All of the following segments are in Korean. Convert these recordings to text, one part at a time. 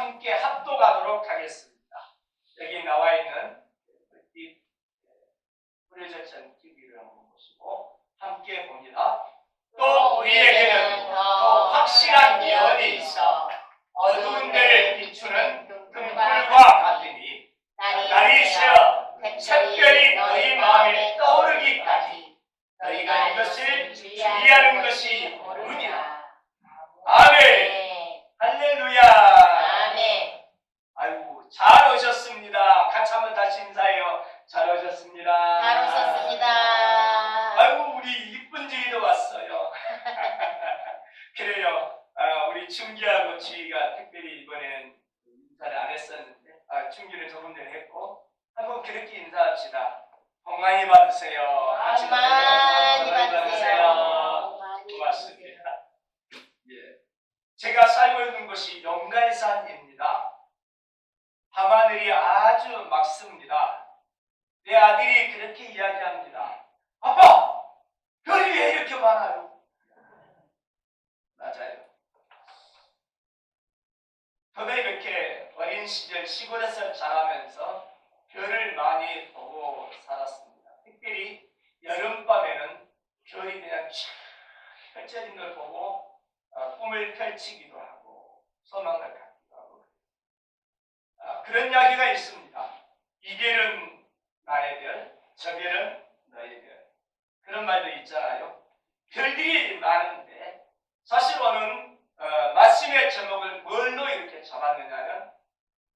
함께 합독하도록 하겠습니다. 여기 나와 있는 이 뿌려졌던 TV를 한번 보시고 함께 봅니다. 또 우리에게는 더 확실한 예언이 있어 어두운 데를 비추는 등불과 같으니 날이 새어 특별히 너희 마음에 떠오르기까지 너희가 이것을 주의하는 것이 옳으니라. 아멘. 할렐루야. 아멘. 아이고 잘 오셨습니다. 같이 한번 다시 인사해요. 잘 오셨습니다. 잘 오셨습니다. 아이고 우리 이쁜 지희도 왔어요. 그래요. 우리 충기하고 지희가 특별히 이번에는 인사를 안 했었는데 충기는 조금 전에 했고 한번 그렇게 인사합시다. 복 많이 받으세요. 복 많이 받으세요. 고맙습니다. 예. 제가 살고 있는 곳이 용달산입니다. 밤하늘이 아주 맑습니다. 내 아들이 그렇게 이야기합니다. 아빠! 별이 왜 이렇게 많아요? 맞아요. 저도 이렇게 어린 시절 시골에서 자라면서 별을 많이 보고 살았습니다. 특별히 여름밤에는 별이 그냥 쫙 펼쳐진 걸 보고 꿈을 펼치기도 하고 소망을 갖기도 하고 그런 이야기가 있습니다. 이 별은 나의 별, 저 별은 너의 별. 그런 말도 있잖아요. 별들이 많은데 사실 오늘 말씀의 제목을 뭘로 이렇게 잡았느냐면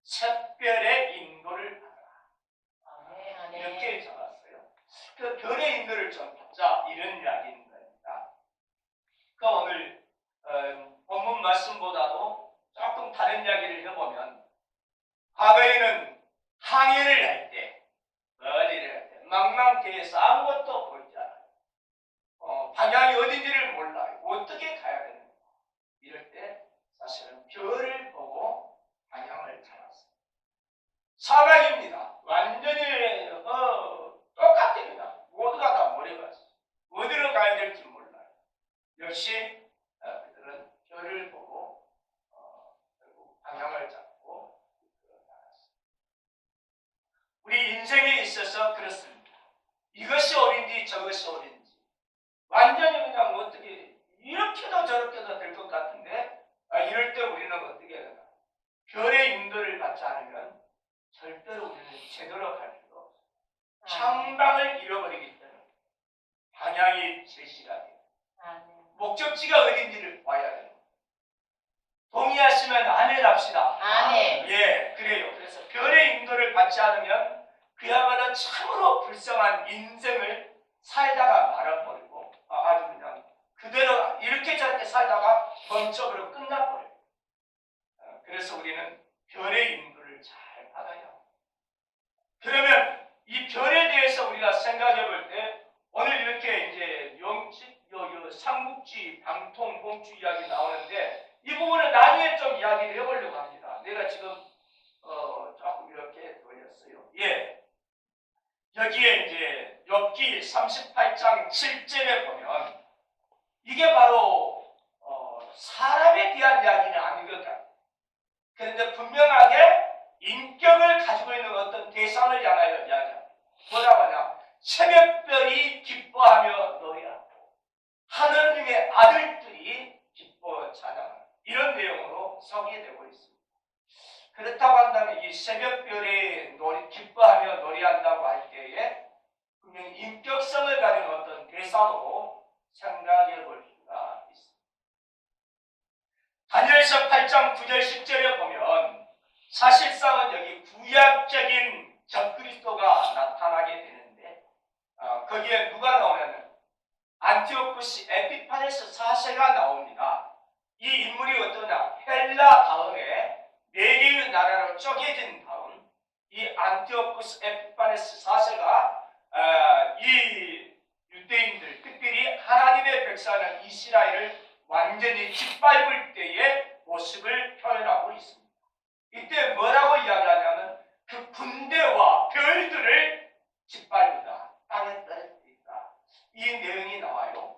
샛별의 인도를 받아라. 이렇게 잡았어요. 그 별의 인도를 좀 받자 이런 이야기인 겁니다. 그러니까 오늘 본문 말씀보다도 조금 다른 이야기를 해보면 과거에는 항해를 할 때, 어디를 할 때 망망대해서 아무것도 보이지 않아요. 방향이 어딘지를 몰라요. 어떻게 가야 되는가. 이럴 때 사실은 별을 보고 방향을 잡았어요. 사막입니다. 완전히 똑같습니다. 모두가 다 머리가 있어요. 어디로 가야 될지 몰라요. 역시 그들은 별을 보고 결국 방향을 잡고 나갔어요. 우리 인생에 있어서 그렇습니다. 이것이 옳은지 저것이 옳은지 완전히 그냥 어떻게 이렇게도 저렇게도 될 것 같은데 이럴 때 우리는 어떻게 해야 되나? 별의 인도를 받지 않으면 절대로 우리는 제대로 갈 수가 없어요. 창방을 잃어버리기 때문에 방향이 제시가 돼요. 목적지가 어딘지를 봐야 돼요. 동의하시면 아멘 합시다. 아멘. 예, 그래요. 그래서 별의 인도를 받지 않으면 그야말로 참으로 불쌍한 인생을 살다가 말아버리고 아주 그냥 그대로 이렇게 저렇게 살다가 번쩍으로 끝나버려요. 그래서 우리는 별의 인도를 잘 받아야 합니다. 그러면 이 별에 대해서 우리가 생각해 볼 때 오늘 이렇게 이제 삼국지, 방통, 봉주 이야기 나오는데 이 부분은 나중에 좀 이야기를 해보려고 합니다. 내가 지금 조금 이렇게 돌렸어요. 예. 여기에 이제 욥기 38장 7절에 보면 이게 바로 사람에 대한 이야기는 아닌 것 같아요. 그런데 분명하게 인격을 가지고 있는 어떤 대상을 향하여 이야기합니다. 뭐라고 하냐? 새벽별이 기뻐하며 노래하고 하느님의 아들들이 기뻐 찬양하는 이런 내용으로 소개되고 있습니다. 그렇다고 한다면 이 새벽별이 기뻐하며 노래한다고 할 때에 분명히 인격성을 가진 어떤 대상으로 생각해 볼 수가 있습니다. 다니엘서 8장 9절 10절에 보면 사실상은 여기 구약적인 적그리스도가 나타나게 되는데 거기에 누가 나오냐면 안티오쿠스 에피파네스 4세가 나옵니다. 이 인물이 어떠냐? 헬라 다음에 4개의 나라로 쪼개진 다음 이 안티오쿠스 에피파네스 4세가 이 유대인들 특별히 하나님의 백성은 이스라엘을 완전히 짓밟을 때의 모습을 표현하고 있습니다. 이때 뭐라고 이야기하냐면 그 군대와 별들을 짓밟는다. 땅에 떨어뜨린다. 이 내용이 나와요.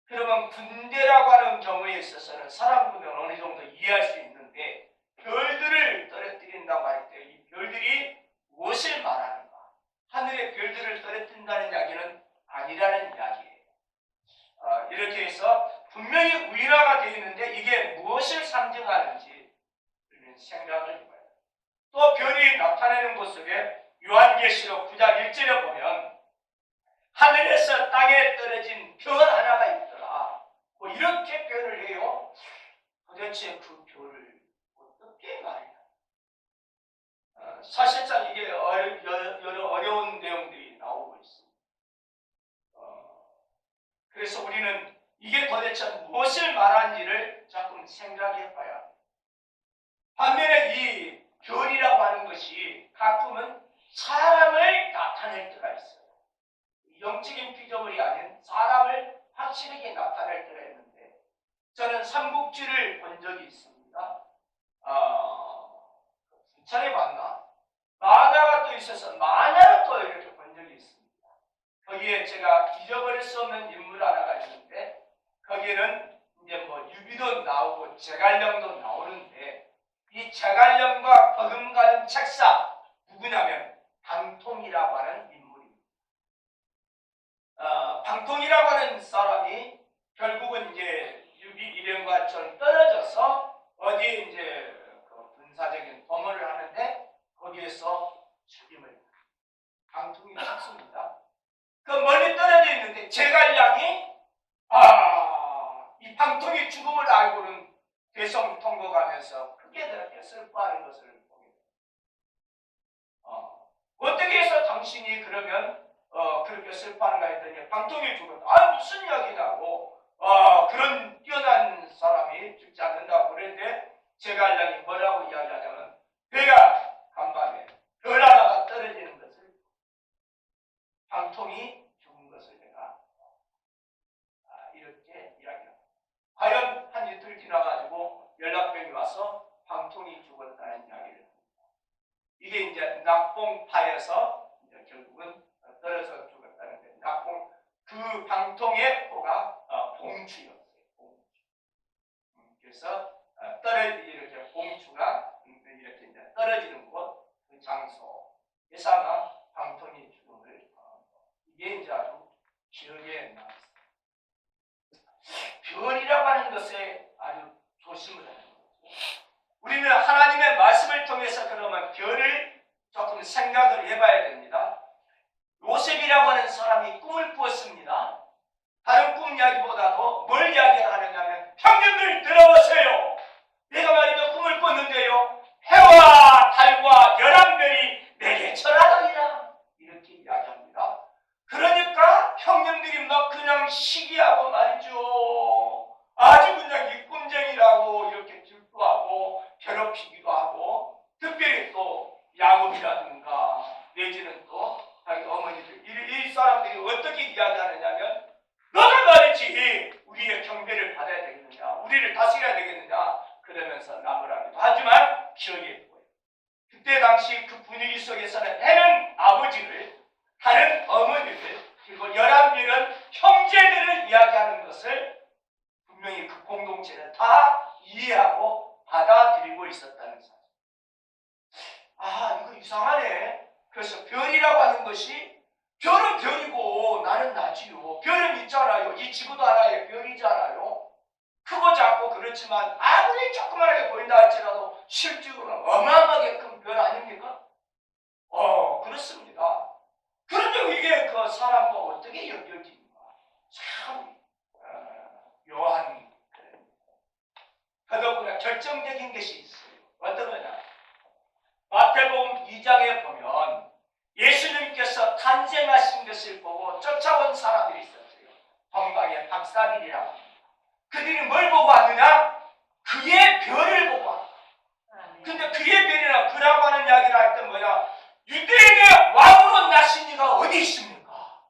그러면 군대라고 하는 경우에 있어서는 사람들은 어느 정도 이해할 수 있는데 별들을 또 별이 나타내는 모습에 요한계시록 9장 1절에 보면 하늘에서 땅에 떨어진 별 하나가 있더라. 뭐 이렇게 표현을 해요. 도대체 그 별을 어떻게 말이야? 사실상 이게 여러 어려운 내용들이 나오고 있습니다. 그래서 우리는 이게 도대체 무엇을 말하는지를 조금 생각해 봐야 합니다. 반면에 이 별이라고 하는 것이 가끔은 사람을 나타낼 때가 있어요. 영적인 피조물이 아닌 사람을 확실하게 나타낼 때가 있는데, 저는 삼국지를 본 적이 있습니다. 부천에 봤나? 만화가 또 있어서 만화를 또 이렇게 본 적이 있습니다. 거기에 제가 잊어버릴 수 없는 인물 하나가 있는데, 거기에는 이제 뭐 유비도 나오고 제갈량도 나오는데, 이 제갈량과 버금가는 책사 누구냐면 방통이라고 하는 인물입니다. 방통이라고 하는 사람이 결국은 이제 유비 일행과 좀 떨어져서 어디에 이제 그 군사적인 범어를 하는데 거기에서 죽임을 방통이 죽습니다. 그 멀리 떨어져 있는데 제갈량이 이 방통이 죽음을 알고는 대성통곡하면서 크게 그렇게 슬퍼하는 것을 보게 됩니다. 어떻게 해서 당신이 그러면 그렇게 슬퍼하는가 했더니 방통이 죽었다. 무슨 이야기냐고 그런 뛰어난 사람이 죽지 않는다고 그랬는데 제갈량이 뭐라고 이야기하냐면 내가 간밤에 별 하나가 떨어지는 것을 방통이 죽은 것을 내가 이렇게 이야기합니다. 과연 한 이틀 지나가지고 연락병이 와서 방통이 죽었다는 이야기를 합니다. 이게 이제 낙봉파에서 이제 결국은 떨어져 죽었다는데 낙봉 그 방통의 호가 봉추였어요. 봉추. 그래서 이렇게 봉추가 이렇게 이제 떨어지는 곳 그 장소에서 아마 방통이 죽음을 이게 이제 아주 기억에 남습니다. 별이라고 하는 것에 아주 조심을 하는 거죠. 우리는 하나님의 말씀을 통해서 그러면 별을 조금 생각을 해봐야 됩니다. 요셉이라고 하는 사람이 꿈을 꾸었습니다. 다른 꿈 이야기보다도 뭘 이야기하느냐면 형님들 들어보세요. 내가 말이죠 꿈을 꿨는데요. 해와 달과 11별이 내게 절하더니라. 이렇게 이야기합니다. 그러니까 형님들이 막 그냥 시기하고 말이죠. 아주 그냥 이 꿈쟁이라고 이렇게 질투하고 괴롭히기도 하고 특별히 또 야곱이라든가 내지는 또 자기 어머니들 이 사람들이 어떻게 이야기하느냐면 너는 말이지 우리의 경배를 받아야 되겠느냐 우리를 다스려야 되겠느냐 그러면서 나무라기도 하지만 기억에 보여요. 그때 당시 그 분위기 속에서는 해는 아버지를 다른 어머니를 그리고 11별은 형제들을 이야기하는 것을 분명히 그 공동체는 다 이해하고 받아들이고 있었다는 사실. 이거 이상하네. 그래서 별이라고 하는 것이 별은 별이고 나는 나지요. 별은 있잖아요. 이 지구도 하나의 별이잖아요. 크고 작고 그렇지만 아무리 조그만하게 보인다 할지라도 실제로는 어마어마하게 큰 별 아닙니까? 그렇습니다. 그런데 이게 그 사람과 어떻게 연결됩니까? 참 묘한 더더구나 결정적인 것이 있어요. 어떤 거냐? 마태복음 2장에 보면 예수님께서 탄생하신 것을 보고 쫓아온 사람들이 있었어요. 동방의 박사들이라고. 그들이 뭘 보고 왔느냐? 그의 별을 보고 왔다. 근데 그의 별이라 그라고 하는 이야기를 할 때 뭐냐? 유대인의 왕으로 나신 이가 어디 있습니까?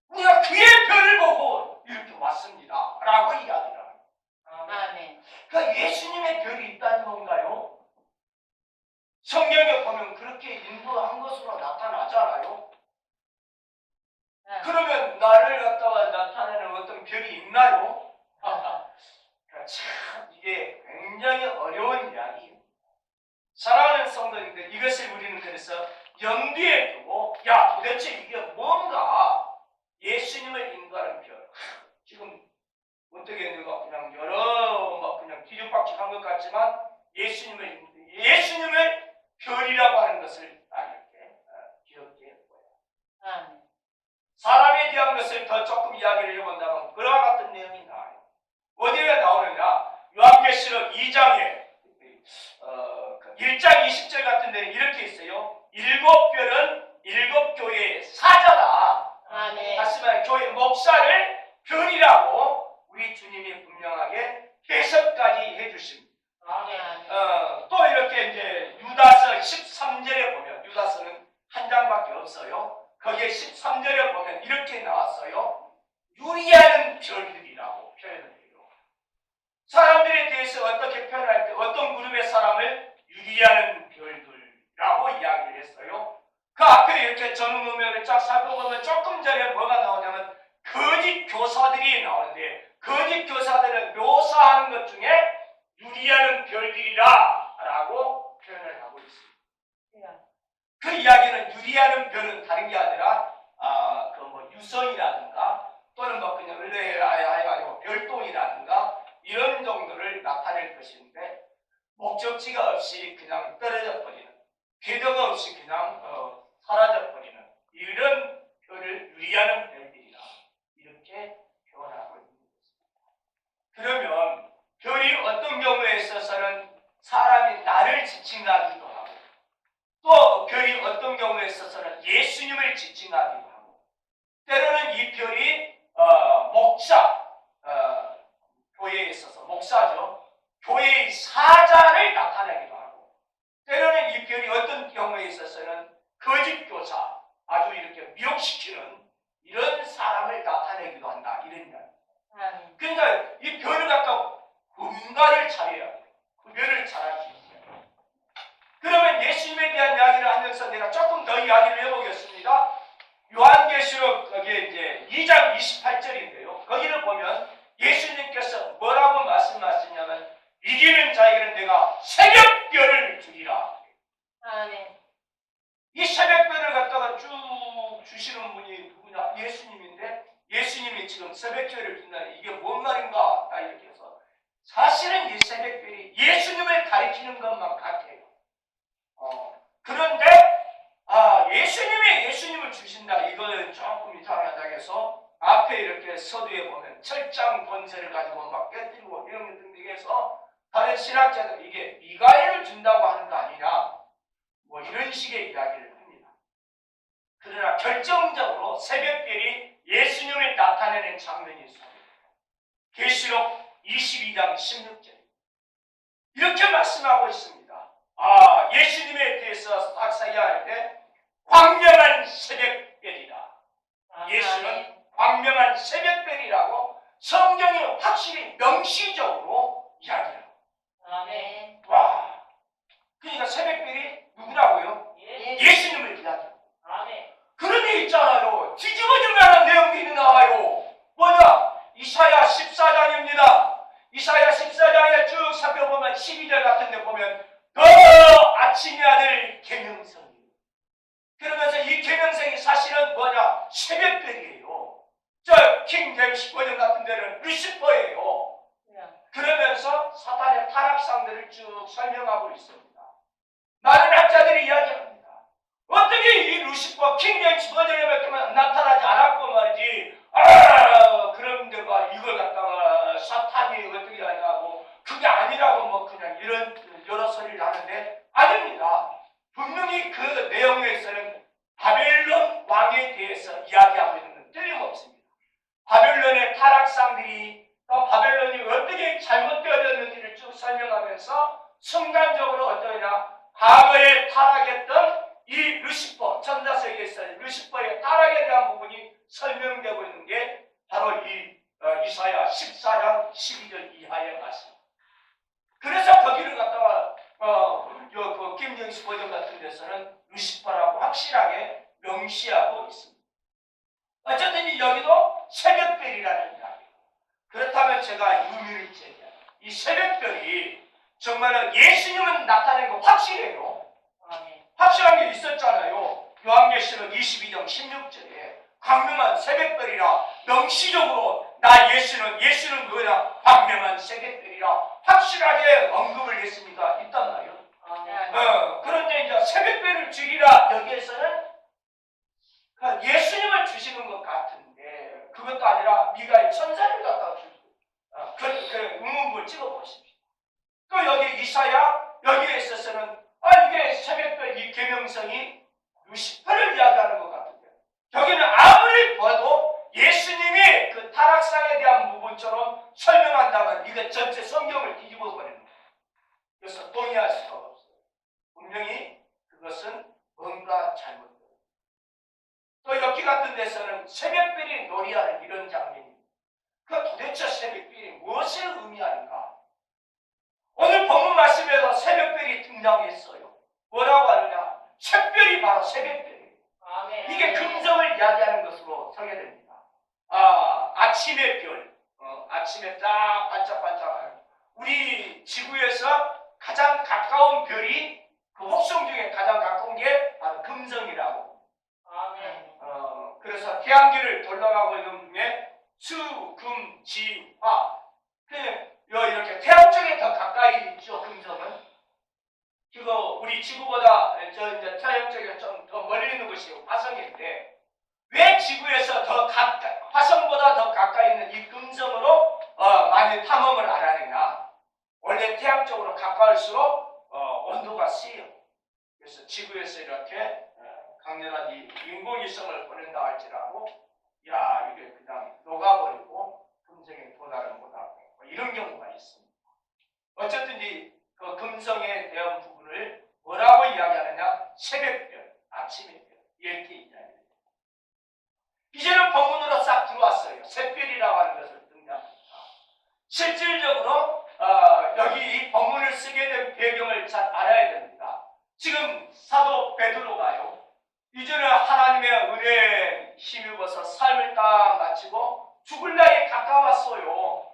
우리가 그의 별을 보고 이렇게 왔습니다. 라고 이야기를 합니다. 아멘. 그러니까 예수님의 별이 있다는 건가요? 성경에 보면 그렇게 인도한 것으로 나타나잖아요. 그러면 나를 갖다가 나타내는 어떤 별이 있나요? 참 이게 굉장히 어려운 이야기예요. 사랑하는 성도님들 이것을 우리는 그래서 염두에 두고 도대체 이게 뭔가 예수님을 인도하는 별 지금 어떻게 내가 그냥 여러 막 그냥 뒤죽박죽한 것 같지만 예수님을 별이 1장 20절 같은 데는 이렇게 있어요. 7별은 7교회의 사자다. 아멘. 다시 말해 교회 목사를 별이라고 우리 주님이 분명하게 해석까지 해주십니다. 아멘. 또 이렇게 이제 유다서 13절에 보면, 유다서는 한 장밖에 없어요. 거기에 13절에 보면 이렇게 나왔어요. 유리하는 별들이라고 표현을 해요. 사람들에 대해서 어떻게 표현할 때 어떤 그룹의 사람을 유리하는 별들이라고 이야기를 했어요. 그 앞에 이렇게 전문문맥을 쫙 살펴보면 조금 전에 뭐가 나오냐면 거짓 교사들이 나오는데, 거짓 교사들을 묘사하는 것 중에 유리하는 별들이라 라고 표현을 하고 있습니다. 그 이야기는 유리하는 별은 다른 게 아니라 그 뭐 유성이라든가 또는 뭐 그냥 해가지고 별똥이라든가 이런 정도를 나타낼 것인데, 목적지가 없이 그냥 떨어져 버리는, 궤도가 없이 그냥 사라져 버리는 이런 별을 유리하는 별들이라 이렇게 표현하고 있는 것입니다. 그러면 별이 어떤 경우에 있어서는 사람이 나를 지칭하기도 하고, 또 별이 어떤 경우에 있어서는 예수님을 지칭하기도 하고, 때로는 이 별이 목사, 교회에 있어서 목사죠. 교회의 사자를 나타내기도 하고, 때로는 이 별이 어떤 경우에 있어서는 거짓 교사, 아주 이렇게 미혹시키는 이런 사람을 나타내기도 한다. 이런 이야기. 그러니까 이 별을 갖다 분간을 잘해야 돼요. 구별을 잘할 수 있어요. 그러면 예수님에 대한 이야기를 하면서 내가 조금 더 이야기를 해보겠습니다. 요한계시록 거기에 이제 2장 28절인데요. 거기를 보면 예수님께서 뭐라고 말씀하시냐면, 이기는 자에게는 내가 새벽별을 주리라. 아멘. 이 새벽별을 갖다가 쭉 주시는 분이 누구냐? 예수님인데, 예수님이 지금 새벽별을 준다니 이게 뭔 말인가? 다 이렇게 해서 사실은 이 새벽별이 예수님을 가리키는 것만 같아요. 그런데 예수님이 예수님을 주신다, 이거는 조금 이상하다 해서 앞에 이렇게 서두에 보면 철장 권세를 가지고 막 깨뜨리고 이런 것 등등해서 다른 신학자들 이게 미가엘을 준다고 하는 거 아니냐, 뭐 이런 식의 이야기를 합니다. 그러나 결정적으로 새벽별이 예수님을 나타내는 장면이 있습니다. 계시록 22장 16절 이렇게 말씀하고 있습니다. 예수님에 대해서 딱 이야기할 때 광명한 새벽별이다. 예수는 광명한 새벽별이라고 성경이 확실히 명시적으로 이야기해요. 아멘. 와, 그러니까 새벽별이 누구라고요? 예수님을 이야기해요. 아멘. 그런 게 있잖아요. 뒤집어질 만한 내용들이 나와요. 뭐냐? 이사야 14장입니다. 이사야 14장에 쭉 살펴보면 12절 같은 데 보면 더 아침의 아들 계명성이, 그러면서 이 계명성이 사실은 뭐냐? 새벽별이에요. 저 킹제임스 버전 같은 데는 루시퍼예요. 그러면서 사탄의 타락상들을 쭉 설명하고 있습니다. 많은 학자들이 이야기합니다. 어떻게 이 루시퍼 킹제임스 버전에만 나타나지 않았고 말이지, 그런데 막 이걸 갖다가 사탄이 어떻게 하냐고, 그게 아니라고 뭐 그냥 이런 여러 소리를 하는데 아닙니다. 분명히 그 내용에서는 바벨론 왕에 대해서 이야기하고 있는 건 틀림없습니다. 바벨론의 타락상들이 또 바벨론이 어떻게 잘못되었는지를 쭉 설명하면서 순간적으로 어떠냐, 과거에 타락했던 이 루시퍼, 천사세계에서 루시퍼의 타락에 대한 부분이 설명되고 있는 게 바로 이 이사야 14장 12절 이하의 말씀. 그래서 거기를 갖다가 그 김정식 버전 같은 데서는 루시퍼라고 확실하게 명시하고 있습니다. 어쨌든 여기도 새벽별이라는 이야기. 그렇다면 제가 의미를 제기합니다. 이 새벽별이 정말로 예수님은 나타낸 거 확실해요. 확실한 게 있었잖아요. 요한계시록 22장 16절에 광명한 새벽별이라 명시적으로 예수는 뭐냐? 광명한 새벽별이라 확실하게 언급을 했습니다. 있단 말이에요. 그런데 이제 새벽별을 주리라, 여기에서는 예수님을 주시는 것 같은데 그것도 아니라 미가엘 천사를 갖다가 주시고, 그 의문부를 찍어보십시오. 또 여기 이사야, 여기에 있어서는 계명성이 루시퍼를 이야기하는 것 같은데 여기는 아무리 봐도 예수님이 그 타락상에 대한 부분처럼 설명한다면 이거 전체 성경을 뒤집어 버리는 거예요. 그래서 동의할 수가 없어요. 분명히 그것은 뭔가 잘못돼요. 또 여기 같은 데서는 새벽별이 놀이하는 이런 장면입니다. 그 도대체 새벽별이 무엇을 의미하는가? 오늘 본문 말씀에서 새벽별이 등장했어요. 뭐라고 하느냐? 샛별이 바로 새벽별이에요. 아멘. 이게 금성을 이야기하는 것으로 설계됩니다. 아침의 별, 아침에 딱 반짝반짝하는 우리 지구에서 가장 가까운 별이 그 혹성 중에 가장 가까운 게 바로 금성이라고. 아멘. 그래서 태양계를 돌아가고 있는 중에 수, 금, 지, 화. 이렇게 태양 쪽에 더 가까이 있죠, 금성은. 그거 우리 지구보다 이제 태양 쪽에 좀 더 멀리 있는 것이 화성인데 왜 지구에서 더 가까이, 화성보다 더 가까이 있는 이 금성으로 많이 탐험을 안 하느냐? 원래 태양 쪽으로 가까울수록 온도가 세요. 그래서 지구에서 이렇게 강렬한 이 인공위성을 보낸다 할지라도 야 이게 그냥 녹아버리고 금성에 도달을 못하고 뭐 이런 경우가 있습니다. 어쨌든지 그 금성에 대한 부분을 뭐라고 이야기하느냐? 새벽별, 아침의 별 이렇게 이야기합니다. 이제는 본문으로 싹 들어왔어요. 샛별이라고 하는 것을 등장합니다. 실질적으로 여기 이 본문을 쓰게 된 배경을 잘 알아야 됩니다. 지금 사도 베드로가요. 이제는 하나님의 은혜에 힘입어서 삶을 딱 마치고 죽을 날이 가까웠어요.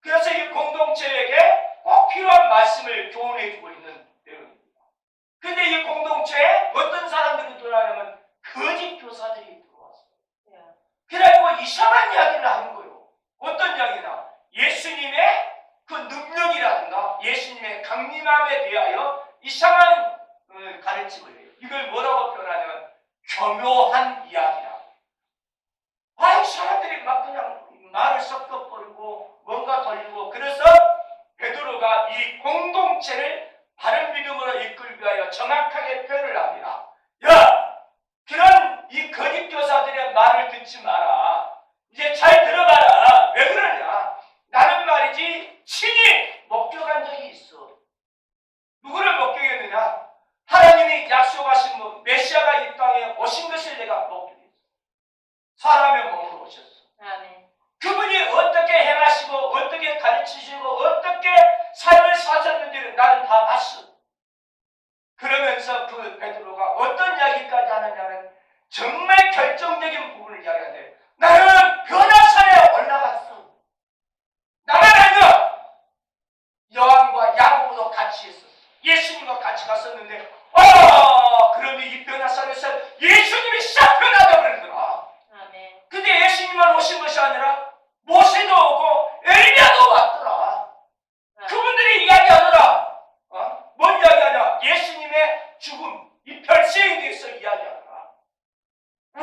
그래서 이 공동체에게 꼭 필요한 말씀을 교훈해주고 있는 내용입니다. 근데 이 공동체에 어떤 사람들이 들어가냐면 거짓 교사들이 들어왔어요. 그래가지고 이상한 이야기를 하는 거예요. 어떤 이야기나 예수님의 그 능력이라든가 예수님의 강림함에 대하여 이상한 가르침을 해요. 이걸 뭐라고 표현하냐면 교묘한 이야기라고. 이 사람들이 막 그냥 말을 섞어버리고 뭔가 돌리고 그래서 베드로가 이 공동체를 바른 믿음으로 이끌기 위하여 정확하게 표현을 합니다. 야! 그런 이 거짓 교사들의 말을 듣지 마라. 이제 잘 들어봐라. 왜 그러냐? 나는 말이지 친히 목격한 적이 있어. 누구를 목격했느냐? 하나님이 약속하신 메시아가 이 땅에 오신 것을 내가 목격했어. 사람의 몸으로 오셨어. 아멘. 그분이 어떻게 행하시고 어떻게 가르치시고 어떻게 삶을 사셨는지를 나는 다 봤어. 그러면서 그 베드로가 어떤 이야기까지 하느냐면 정말 결정적인 부분을 이야기하는데 나는 변화산에 올라갔어. 나만 아니야. 여한과 야고보도 같이 했었어. 예수님과 같이 갔었는데 그런데 이 변화산에서 예수님이 싹 변화되어 버리더라. 아멘. 근데 예수님만 오신 것이 아니라 모세도 오고 엘리야도 왔더라. 그분들이 이야기하더라. 뭔 이야기하냐? 예수님의 죽음, 이 별세에 대해서 이야기하더라.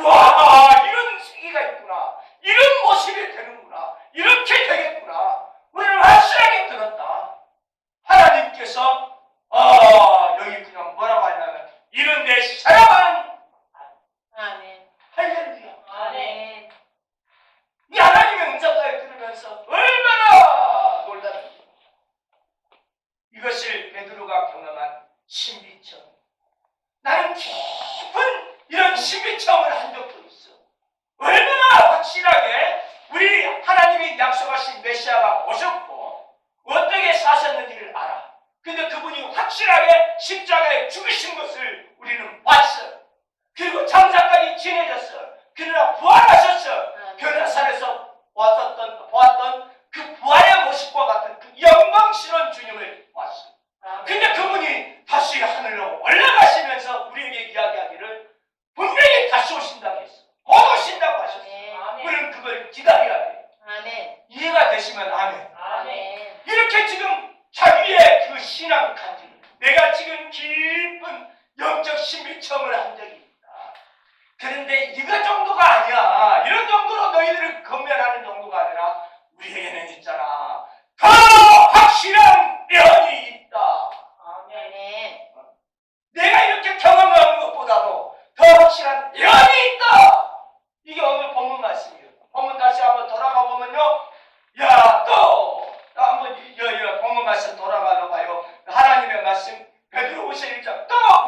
와, 이런 세계가 있구나. 이런 모습이 되는구나. 이렇게 되겠구나. 우리는 확실하게 들었다. 하나님께서 여기 그냥 뭐라고 하냐면 이런 내 사랑하는 아멘. 할렐루야. 아멘. 이 하나님의 음성까지 들으면서 얼마나 놀랐는지. 이것을 베드로가 경험한 신비청. 나는 깊은 이런 신비청을 한 적도 있어. 얼마나 확실하게 우리 하나님이 약속하신 메시아가 오셨고 어떻게 사셨는지를 알아. 근데 그분이 확실하게 십자가에 죽으신 것을 우리는 봤어. 그리고 장사까지 지내졌어. 그러나 부활하셨어. 변화산에서 보았던 그 부활의 모습과 같은 그 영광스러운 주님을 봤어. 근데 그분이 다시 하늘로 올라가시면서 우리에게 이야기하기를 분명히 다시 오신다고 했어. 곧 오신다고 하셨어. 우리는 그걸 기다려야 돼. 아멘. 이해가 되시면 아멘. 아멘. 이렇게 지금 자기의 그 신앙 간증, 내가 지금 깊은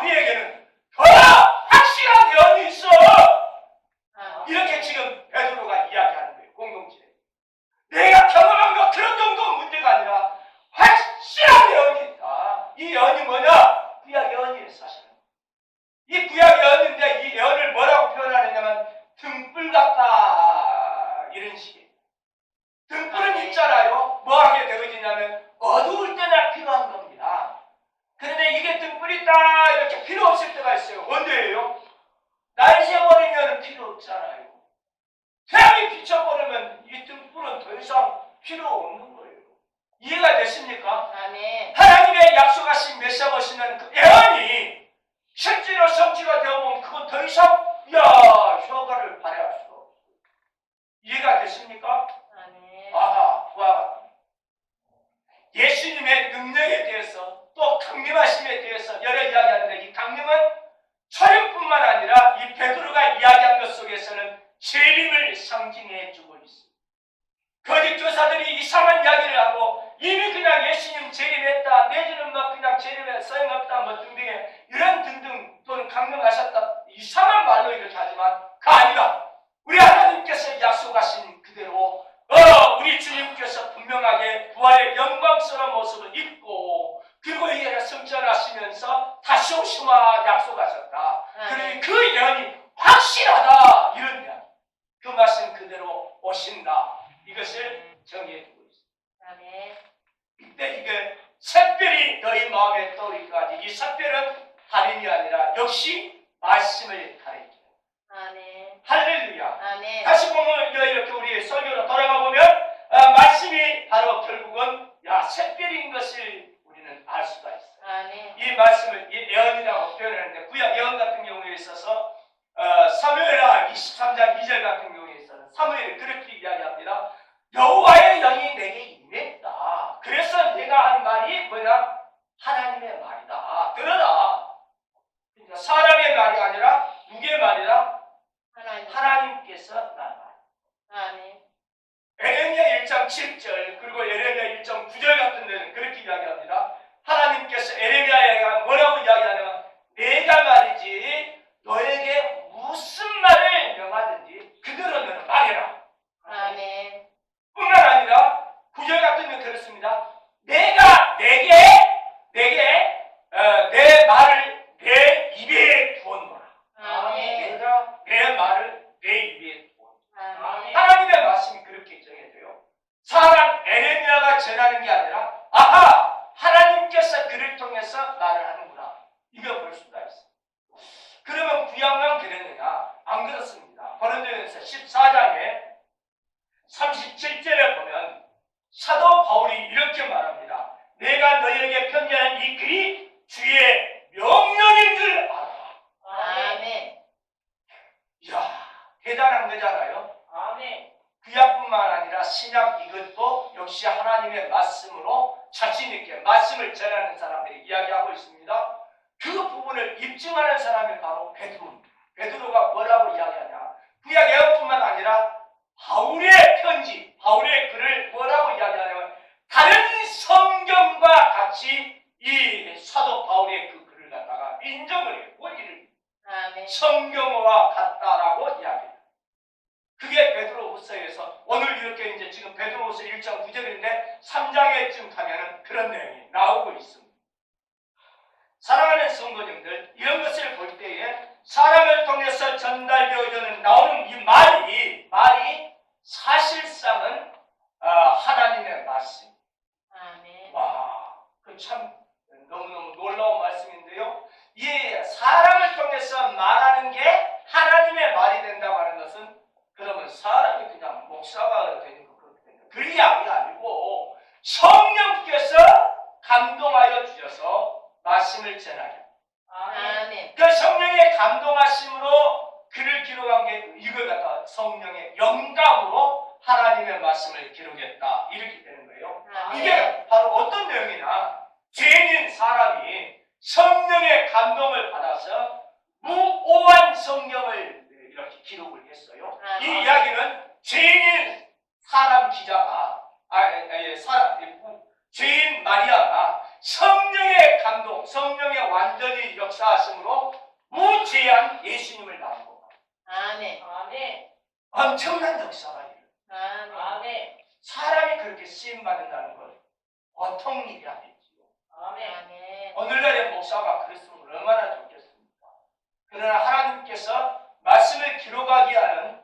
우리에게는 더 확실한 예언이 있어. 아멘. 이렇게 지금 베드로가 이야기하는 거예요. 공동체에. 내가 경험한 거 그런 정도 문제가 아니라 확실한 예언이 있다. 이 예언이 뭐냐? 구약 예언이에요, 사실은. 이 구약 예언인데 이 예언을 뭐라고 표현하느냐면 등불 같다 이런 식이에요. 등불은 있잖아요. 뭐 하게 되어지냐면 어두울 때나 필요한 겁니다. 그런데 이게 등불이 딱 이렇게 필요 없을 때가 있어요. 언제예요? 날새 버리면 필요 없잖아요. 태양이 비춰버리면 이 등불은 더 이상 필요 없는 거예요. 이해가 되십니까? 아멘. 하나님의 약속하신 메시아 오시는 그 예언이 실제로 성취가 되어보면 그건 더 이상 효과를 발휘할 수가 없어요. 이해가 되십니까? 아멘. 아하, 그와 같다. 예수님의 능력에 대해서 또 강림하심에 대해서 여러 이야기하는데 이 강림은 철임뿐만 아니라 이 베드로가 이야기한 것 속에서는 재림을 상징해 주고 있습니다. 거짓 교사들이 이상한 이야기를 하고 이미 그냥 예수님 재림했다 내지는 뭐 그냥 재림에 소용없다 뭐 등등의 이런 등등 또는 강림하셨다 이상한 말로 이렇게 하지만 그 아니다. 우리 하나님께서 약속하신 그대로 우리 주님께서 분명하게 부활의 영광스러운 모습을 입고 그리고 이에 승천하시면서 다시 오시마 약속하셨다. 그러니 그 예언이 확실하다 이런 이야기. 그 말씀 그대로 오신다. 이것을 정의해주고 있습니다. 아멘. 이때 이게 샛별이 너희 마음에 떠오르기까지 이 샛별은 달인이 아니라 역시 말씀을 가리켜요. 아멘. 할렐루야. 아멘. 다시 보면 이렇게 우리 설교로 돌아가 보면 말씀이 바로 결국은 샛별인 것을 우리는 알 수가 있어요. 아멘. 이 말씀을 예언이라고 표현하는데 구약 예언 같은 경우에 있어서 사무엘하 23장 2절 같은 경우에 있어서 사무엘이 그렇게 이야기합니다. 여호와의 영이 내게 임했다. 그래서 내가 한 말이 뭐냐? 하나님의 말이다. 들어라. 그러니까 사람의 말이 아니라 누구의 말이라? 하나님. 하나님께서 난 말. 아멘. 에레미야 1장 7절 그리고 에레미야 1장 9절 같은 데는 그렇게 이야기합니다. 하나님께서 에레미야에게 뭐라고 이야기하냐면 내가 말이지 너에게 무슨 말을 명하든지 그대로 너는 말해라. 아멘. 뿐만 아니라 9절 같은 데는 그렇습니다. 내가 내게 내 말을 내 입에 두었노라. 아멘. 내가 내 말을 내 입에 두었노라. 아멘. 하나님의 말씀이 그렇게 정해져요. 사람 에레미야가 전하는 게 아니라 하나님께서 그를 통해서 말을 하는구나. 이거 볼 수가 있어요. 그러면 구약만 그랬느냐? 안 그렇습니다. 고린도전서 14장에 37절에 보면 사도 바울이 이렇게 말합니다. 내가 너희에게 편지하는 이 글이 주의 명령인 줄 알아. 아멘. 이야, 대단한 거잖아요. 아멘. 구약뿐만 아니라 신약 이것도 역시 하나님의 말씀으로 자신 있게 말씀을 전하는 사람들이 이야기하고 있습니다. 그 부분을 입증하는 사람이 바로 베드로입니다. 베드로가 뭐라고 이야기하냐? 구약 예언뿐만 아니라 바울의 편지, 바울의 글을 뭐라고 이야기하냐면 다른 성경과 같이 이 사도 바울의 그 글을 갖다가 인정을 해요. 원리를 아멘. 성경어와 같다라고 이야기해요. 그게 베드로후서에서 오늘 이렇게 이제 지금 베드로후서 1장 9절인데 3장에쯤 가면은 그런 내용이 나오고 있습니다. 사랑하는 성도님들, 이런 것을 볼 때에 사람을 통해서 전달되어지는 나오는 이 말이 사실상은 하나님의 말씀. 아멘. 와, 그 참 너무너무 놀라운 말씀인데요. 이 사람을 통해서 말하는 게 하나님의 말이 된다고 하는 것은 그러면 사람이 그냥 목사가 되는 거 그게 아니고 성령께서 감동하여 주셔서 말씀을 전하게. 아멘. 그 성령의 감동하심으로 글을 기록한 게 이걸 갖다 성령의 영감으로 하나님의 말씀을 기록했다. 이렇게 되는 거예요. 아멘. 이게 바로 어떤 내용이냐? 죄인인 사람이 성령의 감동을 받아서 무오한 성경을 이렇게 기록을 했어요. 이 이야기는 죄인인 사람 기자가 죄인 마리아가 성령의 감동, 성령의 완전히 역사하심으로 무제한 예수님을 낳고 아멘. 아멘. 엄청난 역사가 일어나요. 아멘. 아멘. 사람이 그렇게 쓰임받는다는 건 보통 일이 아니지요. 아멘. 아멘. 오늘날의 목사가 그랬으면 얼마나 좋겠습니까? 그러나 하나님께서 말씀을 기록하게 하는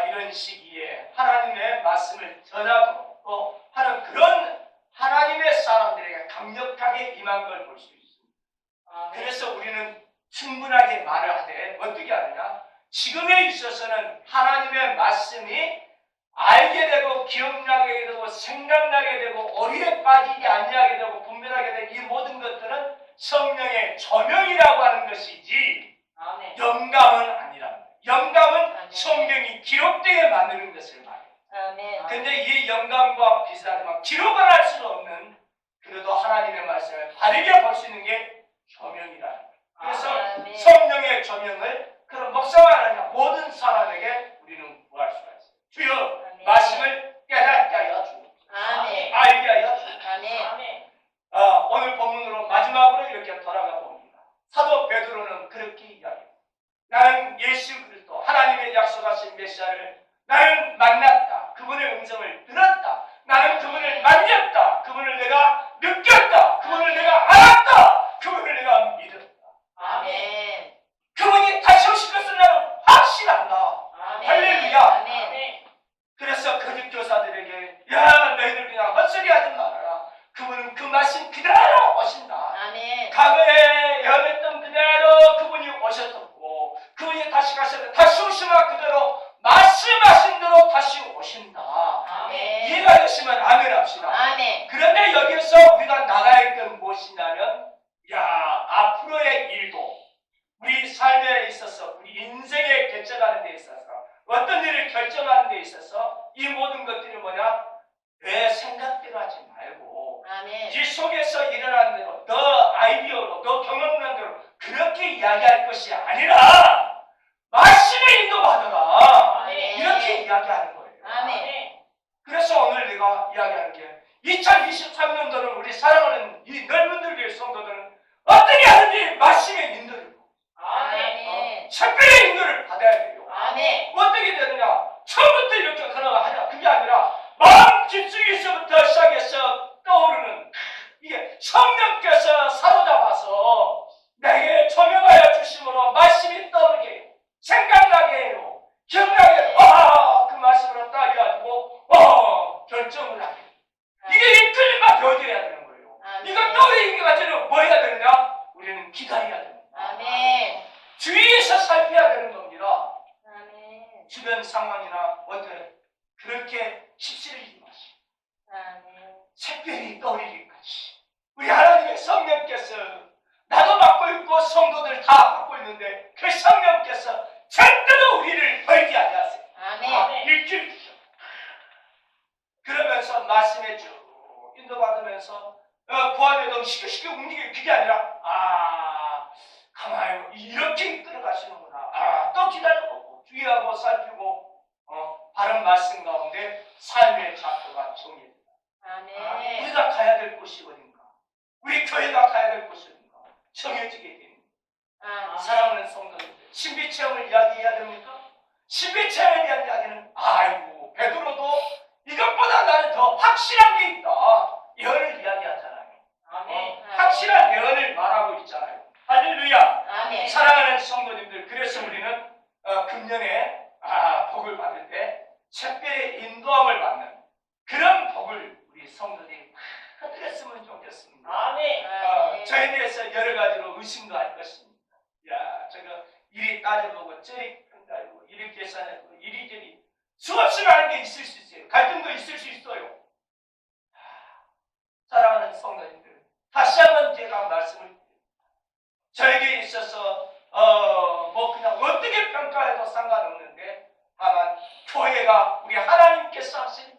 이런 시기에 하나님의 말씀을 전하도록 하는 그런 하나님의 사람들에게 강력하게 임한 걸 볼 수 있습니다. 아멘. 그래서 우리는 충분하게 말을 하되 어떻게 하느냐? 지금에 있어서는 하나님의 말씀이 알게 되고 기억나게 되고 생각나게 되고 오리에 빠지지 아니하게 되고 분별하게 되는 이 모든 것들은 성령의 조명이라고 하는 것이지 아멘. 영감은 아니랍니다. 영감은 아멘. 성경이 기록되게 만드는 것을 말해요. 아멘. 근데 이 영감과 비슷하지만 기록을 할 수 없는 그래도 하나님의 말씀을 바르게 볼 수 있는 게 조명이라. 그래서 아멘. 성령의 조명을 그런 목사만 아니라 모든 사람에게 우리는 구할 수가 있어요. 주여 아멘. 말씀을 깨닫게 하여 주옵소서. 아멘. 알게 하여 주옵소서. 아멘. 아멘. 오늘 본문으로 마지막으로 이렇게 돌아가 봅니다. 사도 베드로는 그렇게 이야기해요. 나는 예수 그리스도 하나님의 약속하신 메시아를 나는 만났다. 그분의 음성을 들었다. 나는 그분을 만졌다. 그분을 내가 느꼈다. 그분을 내가 알았다. 그분을 내가 믿었다. 아멘. 그분이 다시 오실 것을 나는 확신한다. 아멘. 할렐루야. 아멘. 아멘. 그래서 거짓 교사들에게 야 너희들 그냥 헛소리하지 말아라. 그분은 그 말씀 그대로 오신다. 아멘. 과거에 예언했던 그대로 그분이 오셨었고 그분이 다시 가셔서 다시 오시면 그대로 말씀하신 대로 다시 오신다. 아멘. 이해가 되시면 아멘 합시다. 아멘. 그런데 여기서 우리가 나가야 할 건 무엇이냐면 앞으로의 일도 우리 삶에 있어서 우리 인생에 결정하는 데 있어서 어떤 일을 결정하는 데 있어서 이 모든 것들이 뭐냐? 내 생각대로 하지 말고 아멘. 이 속에서 일어나는 대로 너 아이디어로 너 경험한 대로 그렇게 이야기할 것이 아니라 말씀에 인도받아라. 아멘. 이렇게 이야기하는 거예요. 아멘. 그래서 오늘 내가 이야기하는 게 2023년도는 우리 사랑하는 이 넓은 들교회 성도들은 어떻게 하는지 말씀의 인도를 아멘. 특별히 인도를 받아야 돼요. 아멘. 어떻게 되느냐? 처음부터 이렇게 하냐? 그게 아니라 마음 깊숙이서부터 시작해서 떠오르는 이게 성령께서 사로잡아서 내게 조명하여 주심으로 말씀이 떠오르게 해요. 생각나게 해요. 기억나게 해요. 그 말씀을 딱 해가지고 결정을 하게 해요. 이게 이끌림과 배워져야 되는 거예요. 아멘. 이거 떠오르는 게 가지고 뭐 해야 되느냐? 우리는 기다려야 됩니다. 아멘. 주위에서 살펴야 되는 겁니다. 아멘. 주변 상황이나 어때 그렇게 휩쓸리지 마시고 아멘. 새별이 떠오르기까지 우리 하나님의 성령께서 나도 받고 있고 성도들 다 받고 있는데 그 성령께서 절대로 우리를 버리지 않으세요. 아멘. 일주일 주죠. 그러면서 말씀에 쭉 인도받으면서 부안에도 쉽게 움직이는 그게 아니라 가만히 이렇게 이끌어가시는구나. 또 기다려보고 주의하고 살피고 바른 말씀 가운데 삶의 작도가 정해집니다. 아멘. 우리가 가야 될 곳이 어딘가? 우리 교회가 가야 될 곳이 어딘가? 정해지게 됩니다. 사랑하는 성도들, 신비 체험을 이야기해야 됩니까? 신비 체험에 대한 이야기는 베드로도 이것보다 나는 더 확실한 게 있다. 예언을 이야기하잖아요. 아멘. 확실한 예언을 말하고 있잖아요. 할렐루야. 아멘. 사랑하는 성도님들, 그래서 우리는 금년에 복을 받을 때 특별히 인도함을 받는 그런 복을 우리 성도들이 받으랬으면 좋겠습니다. 아멘. 저에 대해서 여러 가지로 의심도 할 것입니다. 제가 이리 따져보고 저리 따져보고 이리 계산해보고 이리저리 수없이 많은 게 있을 수 있어요. 갈등도 있을 수 있어요. 사랑하는 성도님들, 다시 한번 제가 말씀을 드립니다. 저에게 있어서 그냥 어떻게 평가해도 상관없는데 다만 교회가 우리 하나님께서 하시는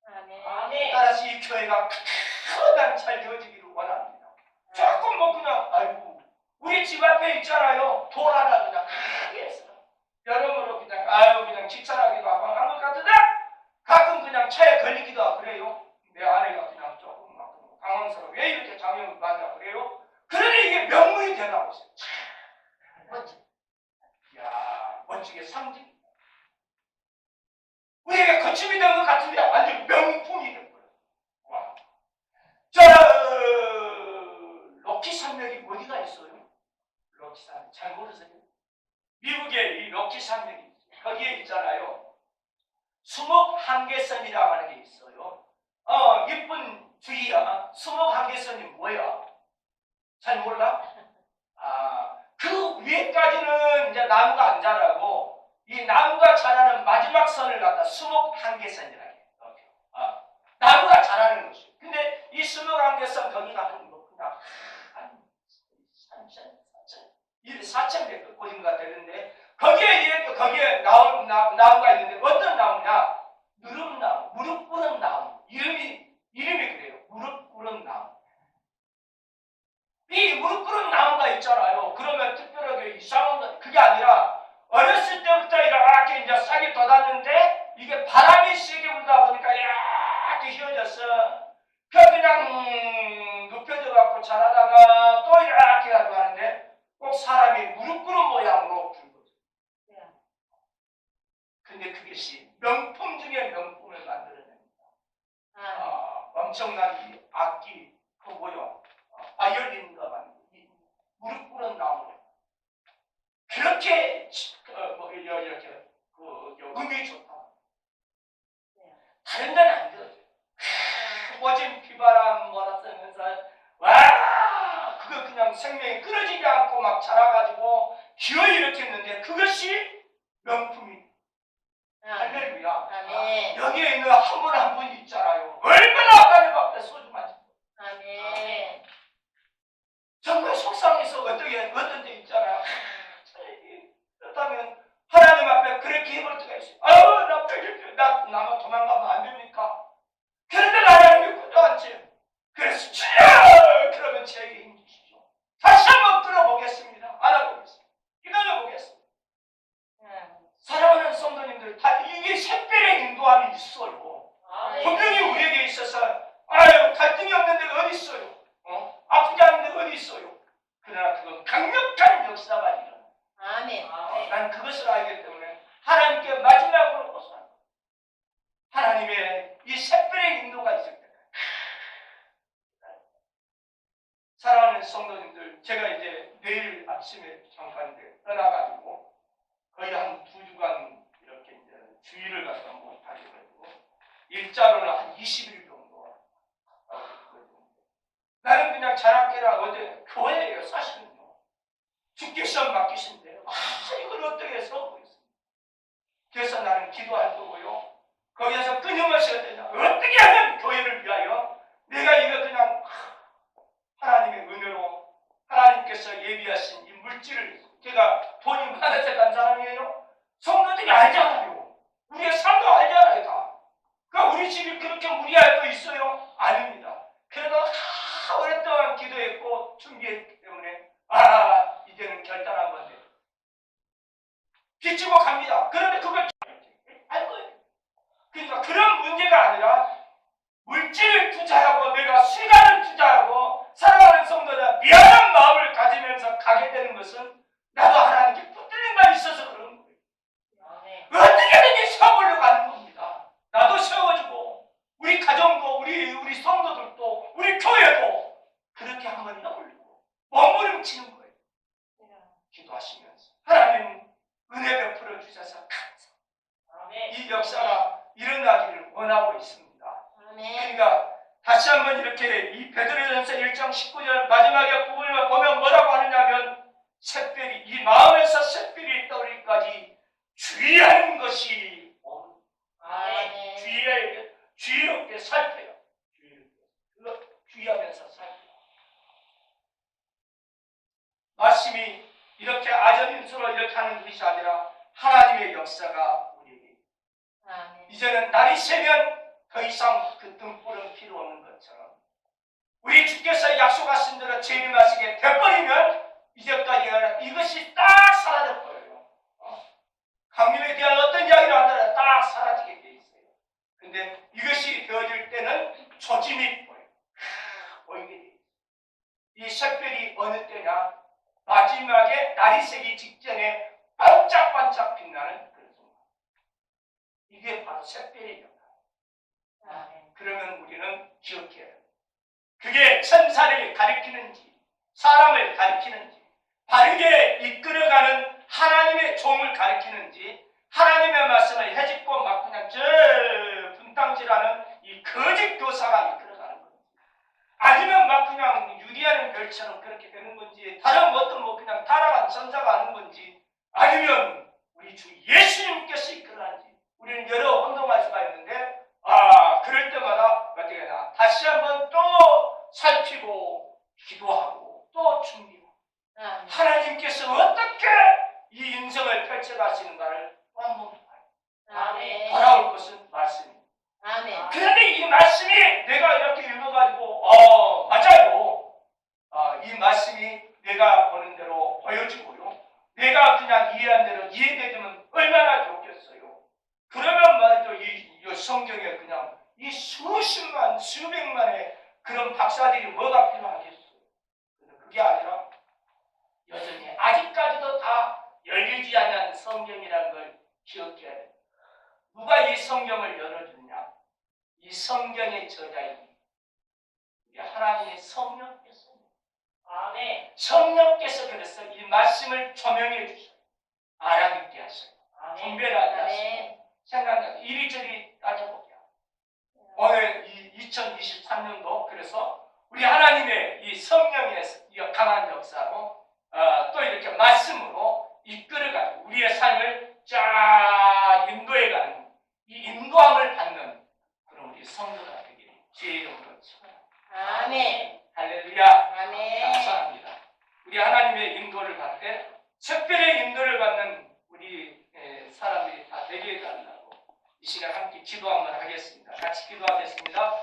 아멘. 아멘. 따라서 이 교회가 가장 잘 되어지기를 원합니다. 조금 그냥 우리 집 앞에 있잖아요. 돌 하나 그냥 크게 해서 여러모로 그냥 귀찮아하기도 하고 한 것 같은데 가끔 그냥 차에 걸리기도 하고 그래요. 내 아내가 그냥 조금 당황스러워. 왜 이렇게 장애물 우리에게 명물이 되어가고 있어요. 멋지. 야, 멋지게 상징. 우리에게 거침이 된 것 같은데 완전 명품이 된 거예요. 와. 자, 럭키 산맥이 어디가 있어요? 럭키 산맥 잘 모르세요? 미국의 이 럭키 산맥이 거기에 있잖아요. 수목 한계선이라고 하는 게 있어요. 이쁜 주희야, 수목 한계선이 뭐야? 잘 몰라? 그 위에까지는 이제 나무가 안 자라고 이 나무가 자라는 마지막 선을 갖다 수목 한계선이라고 해요. 나무가 자라는 것이에요. 근데 이 수목 한계선 거기가 한 그냥 한 4,100 고진가 되는데 거기에 나무가 있는데 어떤 나무냐? 누릅나무, 무릎 꿇은 나무. 이름이 그래요. 무릎 꿇은 나무. 이 무릎 꿇은 나무가 있잖아요. 그러면 특별하게 이상한 건 그게 아니라 어렸을 때부터 이렇게 이제 싹이 돋았는데 이게 바람이 세게 불다 보니까 이렇게 휘어졌어. 그냥 눕혀져 갖고 자라다가 또 이렇게 가지고 하는데 꼭 사람이 무릎 꿇은 모양으로 불거져. 근데 그것이 명품 중에 명품을 만들어냅니다. 엄청난 이 악기, 그 뭐요? 바이올린과 만든 무릎 꿇은 나무. 그렇게 이렇게 음이 좋다. 다른 데는 안 들어요. 뻗은 비바람 몰아쓰면서 와 그거 그냥 생명이 끊어지지 않고 막 자라가지고 기어 일으켰는데 그것이 명품이. 할렐루야. 아멘. 여기에 있는 한 분 한 분 있잖아요. 얼마나 빨리 밖에 소주 마시고. 아멘. 정말 속상해서 어떤 데 있잖아요. 그렇다면 하나님 앞에 그렇게 해볼 때가 있어요. 나만 도망가면 안 됩니까? 그런데 하나님이 굳어앉지. 그래서 그러면 제게 힘주시죠. 다시 한번 끌어보겠습니다. 알아보겠습니다. 기다려보겠습니다. 사랑하는 성도님들, 다 이게 샛별의 인도함이 있어요. 분명히 우리에게 있어서 갈등이 없는 데가 어디 있어요? 아프지 않은 데가 어디 있어요? 그러나 그건 강력한 역사가 일어나. 아멘. 난 그것을 알기 때문에 하나님께 마지막으로 고소합니다. 하나님의 이 샛별의 인도가 있을 때 사랑하는 성도님들, 제가 이제 내일 아침에 잠깐 떠나가지고 거의 한 2주간 이렇게 이제 주의를 갖다 못하게 되고 일자로는 한 20일 정도 나는 그냥 자랑깨라 어제 교회예요. 사실은요. 주께 시험 맡기신대요. 이걸 어떻게 해서 보겠습니다. 그래서 나는 기도할 거고요. 거기에서 끊임없이 어떻게 하면 교회를 위하여 내가 이거 그냥 하나님의 은혜로 하나님께서 예비하신 이 물질을 제가 돈이 많아서 간 사람이에요. 성도들이 알잖아요. 우리의 삶도 알잖아요. 다. 그러니까 우리 집이 그렇게 무리할 거 있어요? 아닙니다. 그래도 오랫동안 기도했고 준비했기 때문에 이제는 결단한 건데 비치고 갑니다. 그런데 그걸 할 거예요. 그러니까 그런 문제가 아니라 물질을 투자하고 내가 시간을 투자하고 사랑하는 성도자 미안한 마음을 가지면서 가게 되는 것은 나도 하나님께 붙들린 바 있어서 그런 거예요. 어떻게든 세워보려고 하는 겁니다. 나도 세워주고 우리 가정도 우리 성도들도 우리 교회도 그렇게 한번 해보려고 몸부림치는 거예요. 기도하시면서 하나님 은혜 베풀어 주셔서 감사합니다. 이 역사가 일어나기를 원하고 있습니다. 그러니까 다시 한번 이렇게 이 베드로전서 1장 19절 마지막에 부분을 보면 뭐라고 하느냐면 샛별이 이 마음에서 샛별이 떠오르기까지 주의하는 것이 주의롭게 살펴요. 주의하면서 살펴요. 말씀이 이렇게 아전인수로 이렇게 하는 것이 아니라 하나님의 역사가 우리에게 이제는 날이 새면 더 이상 그 등불은 필요 없는 것처럼 우리 주께서 약속하신 대로 재림하시게 돼버리면 이제까지 이것이 딱 사라져버려요. 강림에 대한 어떤 이야기를 한다면 딱 사라지게 돼 있어요. 근데 이것이 되어질 때는 조짐이 보이게 돼 있어요. 이 샛별이 어느 때냐? 날이 새기 직전에 반짝반짝 빛나는 그런 순간. 이게 바로 새별의 영광. 아멘. 그러면 우리는 기억해야 해요. 그게 천사를 가리키는지 사람을 가리키는지 바르게 이끌어가는 하나님의 종을 가리키는지 하나님의 말씀을 해집고 막 그냥 저 분탕질하는 이 거짓 교사가 이끌어가는 건지 아니면 막 그냥 유리하는 별처럼 그렇게 되는 건지 다른 어떤 뭐 그냥 타락한 천사가 하는 건지 아니면 우리 주 예수님께서 이끌어가는지 우리는 여러 혼동할 수가 있는데 그럴 때마다 어떻게 하나 다시 한번 또 살피고 기도하고 또 준비하고 아멘. 하나님께서 어떻게 이 인생을 펼쳐가시는가를 한번 아멘. 돌아올 것은 말씀입니다. 아멘. 그런데 이 말씀이 내가 이렇게 읽어가지고 맞아요. 이 말씀이 내가 보는 대로 보여지고요. 내가 그냥 이해한 대로 이해되면 얼마나 좋겠어요. 그러면 말이죠. 이 성경에 그냥 이 수십만 수백만의 그런 박사들이 뭐가 필요하겠어요. 그게 아니라 여전히 아직까지도 다 열리지 않은 성경이라는 걸 기억해야 돼요. 누가 이 성경을 열어주냐? 이 성경의 저자인 우리 하나님의 성령께서 아멘. 성령께서 그래서 이 말씀을 조명해 주셔요. 알아듣게 하셔요. 분별하게 하시고 아멘. 생각나서 이리저리 따져보게 하고 오늘 이 2023년도 그래서 우리 하나님의 이 성령의 이 강한 역사로 또 이렇게 말씀으로 이끌어가고 우리의 삶을 쫙 인도해가는 이 인도함을 받는 그런 우리 성도가 되기를 주의 이름으로 축원합니다. 아멘. 할렐루야. 아멘. 감사합니다. 우리 하나님의 인도를 받되 특별히 인도를 받는 우리 사람들이 다 되게 해달라고 이 시간 함께 기도 한번 하겠습니다. 같이 기도하겠습니다.